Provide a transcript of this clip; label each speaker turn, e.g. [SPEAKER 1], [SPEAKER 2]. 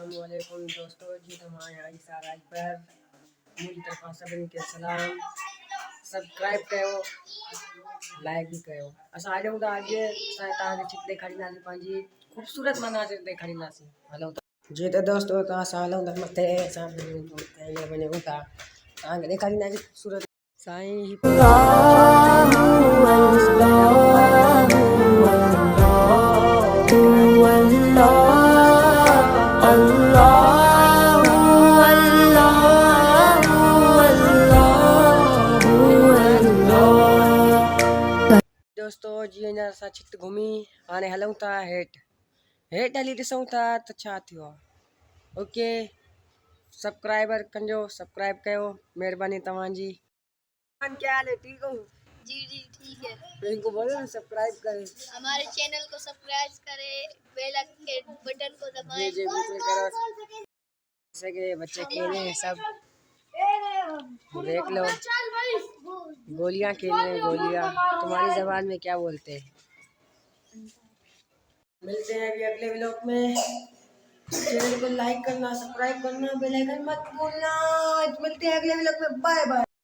[SPEAKER 1] अस्सलामुअलैकुम दोस्तों जी, हमारे यहाँ ईसा राज पर मुझी तरफा सभिनी के सलाम। सब्सक्राइब कयो, लाइक भी कयो। असां हलूं था अॼु असां तव्हांखे चित्र ॾेखारींदासीं, पंहिंजी ख़ूबसूरत मनाज़िर ॾेखारींदासीं। हलो जी त दोस्तों असां हलूं था मथे, असां वञूं था तव्हांखे ॾेखारींदासीं ख़ूबसूरत साईं। दोस्तों जी अञा असां छित घुमी हाणे हलूं था हेठि हली ॾिसूं था त छा थियो आहे। ओके, सब्सक्राइब कयो, महिरबानी तव्हांजी। क्या हाल है, ठीक हो?
[SPEAKER 2] जी जी ठीक है।
[SPEAKER 1] तो इनको बोलो ना सब्सक्राइब करें,
[SPEAKER 2] हमारे चैनल को सब्सक्राइब करें, बेल के बटन को दबाएं।
[SPEAKER 1] जी बिल्कुल करो। जैसे कि बच्चे खेले हैं सब, देख लो गोलियां खेल रहे हैं। गोलियां तुम्हारी जबान में क्या बोलते हैं? मिलते हैं अभी अगले व्लॉग में। चैनल को लाइक करना, सब्सक्राइब करना, बेल आइकन मत भूलना। मिलते हैं अगले व्लॉग में, बाय बाय।